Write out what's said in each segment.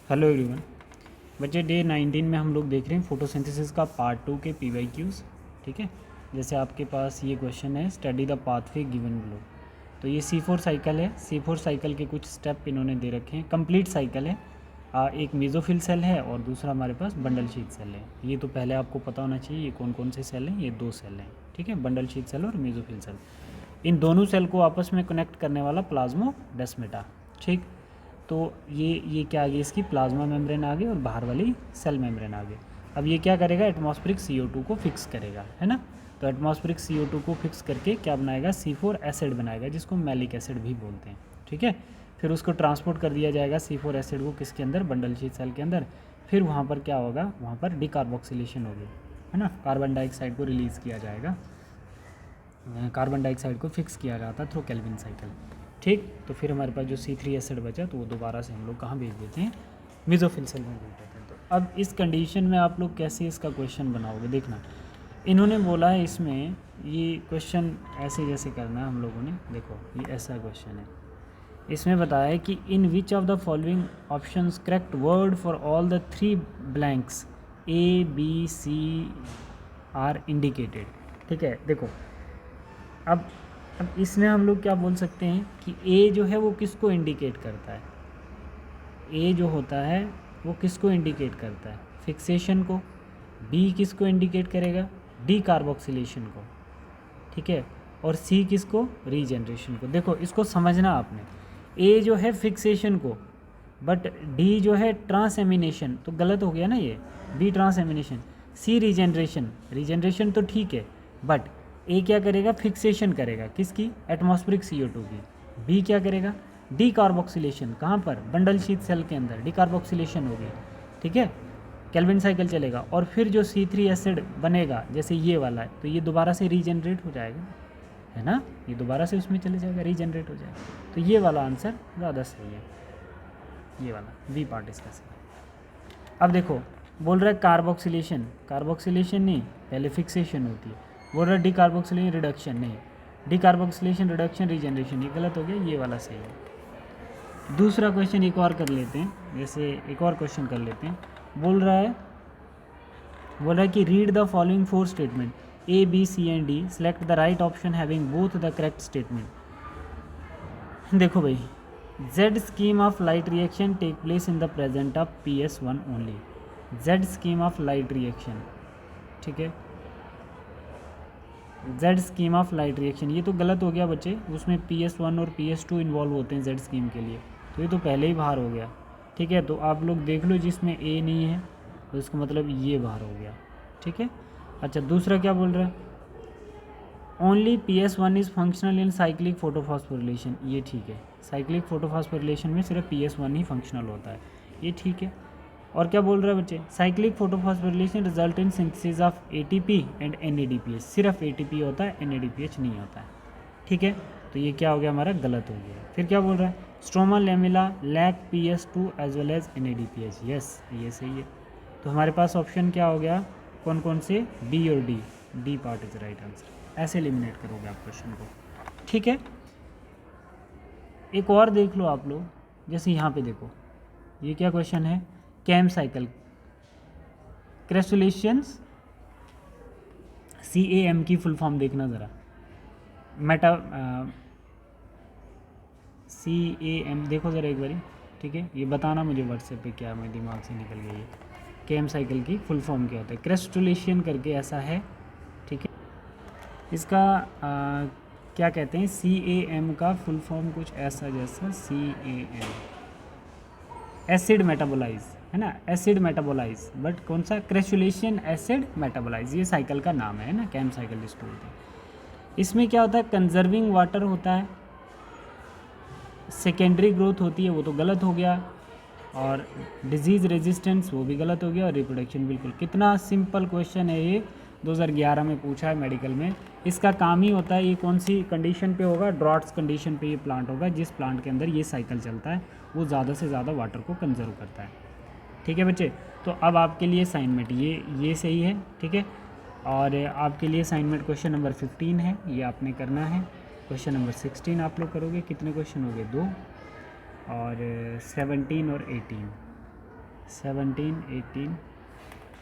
Hello everyone. बच्चे day 19 में हम लोग देख रहे हैं फोटोसिंथेसिस का पार्ट 2 के PYQs। ठीक है, जैसे आपके पास ये क्वेश्चन है, study the pathway given below. तो ये C4 साइकिल है। C4 साइकिल के कुछ स्टेप इन्होंने दे रखे हैं, कंप्लीट साइकिल है। एक मेसोफिल सेल है और दूसरा हमारे पास बंडल शीट सेल है। ये तो पहले आपको पता होना चाहिए ये कौन कौन से सेल हैं। ये दो सेल हैं, ठीक है, बंडल शीट सेल और मेसोफिल सेल। इन दोनों सेल को आपस में कनेक्ट करने वाला प्लाज्मोडेस्माटा। ठीक, तो ये क्या आ गई, इसकी प्लाज्मा मेम्ब्रेन आ गई और बाहर वाली सेल मेम्ब्रेन आ गई। अब ये क्या करेगा, एटमॉस्फेरिक CO2 को फिक्स करेगा, है ना। तो एटमॉस्फेरिक CO2 को फिक्स करके क्या बनाएगा, C4 एसिड बनाएगा, जिसको मैलिक एसिड भी बोलते हैं। ठीक है, फिर उसको ट्रांसपोर्ट कर दिया जाएगा C4 एसिड को किसके अंदर, बंडल शीट सेल के अंदर। फिर वहाँ पर क्या होगा, वहाँ पर डिकार्बोक्सिलेशन होगी, है ना। कार्बन डाइऑक्साइड को रिलीज़ किया जाएगा, कार्बन डाइऑक्साइड को फिक्स किया जाता है थ्रू केल्विन साइकिल। ठीक, तो फिर हमारे पास जो C3 एसिड बचा तो वो दोबारा से हम लोग कहाँ भेज देते हैं, मेसोफिल सेल में भेज देते हैं। तो अब इस कंडीशन में आप लोग कैसे इसका क्वेश्चन बनाओगे, देखना। इन्होंने बोला है इसमें ये क्वेश्चन ऐसे जैसे करना है हम लोगों ने, देखो ये ऐसा क्वेश्चन है। इसमें बताया है कि in which of the following options correct word for all the 3 blanks A, B, C are indicated. ठीक है, देखो अब इसमें हम लोग क्या बोल सकते हैं कि ए जो है वो किसको इंडिकेट करता है, ए जो होता है वो किसको इंडिकेट करता है, फिक्सेशन को। बी किसको इंडिकेट करेगा, डी कार्बोक्सिलेशन को, ठीक है। और सी किसको, रीजनरेशन को। देखो इसको समझना आपने, ए जो है फिक्सेशन को, बट डी जो है ट्रांसएमिनेशन, तो गलत हो गया ना ये, बी ट्रांसएमिनेशन। सी रीजनरेशन तो ठीक है, बट ए क्या करेगा, फिक्सेशन करेगा किसकी, एटमॉस्फेरिक CO2 की। बी क्या करेगा, डी कार्बोक्सिलेशन, कहाँ पर, बंडल शीट सेल के अंदर डी कार्बोक्सिलेशन होगी, ठीक है, केल्विन साइकिल चलेगा। और फिर जो C3 एसिड बनेगा जैसे ये वाला है, तो ये दोबारा से रीजनरेट हो जाएगा, है ना, ये दोबारा से उसमें चले जाएगा, रीजनरेट हो जाएगा। तो ये वाला आंसर ज़्यादा सही है, ये वाला बी पार्ट इसका सही। अब देखो बोल रहा है कार्बोक्सिलेशन नहीं, पहले फिक्सेशन होती है। बोल रहा है डिकार्बोक्सिलेशन रिडक्शन नहीं, डिकार्बोक्सिलेशन रिडक्शन रीजनरेशन, ये गलत हो गया, ये वाला सही है। दूसरा क्वेश्चन एक और कर लेते हैं, जैसे एक और क्वेश्चन कर लेते हैं। बोल रहा है कि read the following 4 statement A, B, C and D, select the right option having both the correct statement. देखो भाई, Z scheme of light reaction take place in the present of PS1 only। Z scheme of light reaction, ठीक है, Z scheme of light reaction, ये तो गलत हो गया बच्चे, उसमें PS1 और PS2 इन्वॉल्व होते हैं Z scheme के लिए, तो ये तो पहले ही बाहर हो गया। ठीक है, तो आप लोग देख लो जिसमें A नहीं है तो इसका मतलब ये बाहर हो गया, ठीक है। अच्छा, दूसरा क्या बोल रहा है, only PS1 is functional in cyclic photophosphorylation, ये ठीक है, साइक्लिक फोटोफॉस्फोरिलेशन में सिर्फ PS1 ही फंक्शनल होता है, ये ठीक है। और क्या बोल रहा है बच्चे, cyclic photophosphorylation result in synthesis of ATP and NADPH, सिर्फ ATP होता है, NADPH नहीं होता है, ठीक है। तो ये क्या हो गया हमारा, गलत हो गया। फिर क्या बोल रहा है, stroma lamella lack PS2 as well as NADPH, yes ये सही है। तो हमारे पास ऑप्शन क्या हो गया, कौन कौन से, B और D part is right answer. ऐसे एलिमिनेट करोगे आप क्वेश्चन को, ठीक है। एक और देख लो आप लोग, जैसे यहाँ पे देखो, ये क्या क्वेश्चन है, कैम साइकिल क्रेस्टुलेशंस, CAM की फुल फॉर्म देखना ज़रा, CAM देखो ज़रा एक बारी, ठीक है, ये बताना मुझे व्हाट्सएप पे, क्या मेरे दिमाग से निकल गई है। कैम साइकिल की फुल फॉर्म क्या होता है, क्रेस्टुलेशन करके ऐसा है, ठीक है। इसका क्या कहते हैं, CAM का फुल फॉर्म कुछ ऐसा जैसा CAM, एसिड मेटाबोलाइज, है ना, एसिड मेटाबोलाइज, बट कौन सा, क्रेस्टुलेशन एसिड मेटाबोलाइज, ये साइकिल का नाम है ना, कैम साइकिल जिसको बोलते हैं। इसमें क्या होता है, कंजर्विंग वाटर होता है, सेकेंडरी ग्रोथ होती है, वो तो गलत हो गया, और डिजीज़ रेजिस्टेंस वो भी गलत हो गया, और रिप्रोडक्शन बिल्कुल। कितना सिंपल क्वेश्चन है ये, 2011 में पूछा है मेडिकल में। इसका काम ही होता है, ये कौन सी कंडीशन पे होगा, ड्रॉट्स कंडीशन पे ये प्लांट होगा, जिस प्लांट के अंदर ये साइकिल चलता है वो ज़्यादा से ज़्यादा वाटर को कंजर्व करता है, ठीक है बच्चे। तो अब आपके लिए असाइनमेंट ये सही है, ठीक है। और आपके लिए असाइनमेंट क्वेश्चन नंबर 15 है, ये आपने करना है। क्वेश्चन नंबर 16 आप लोग करोगे, कितने क्वेश्चन हो गए, 2, और 17 और 18, 17, 18,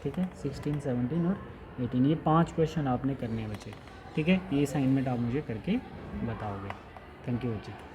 ठीक है, 16, 17 और 18, ये 5 क्वेश्चन आपने करने हैं बच्चे, ठीक है। ये असाइनमेंट आप मुझे करके बताओगे। थैंक यू बच्चे।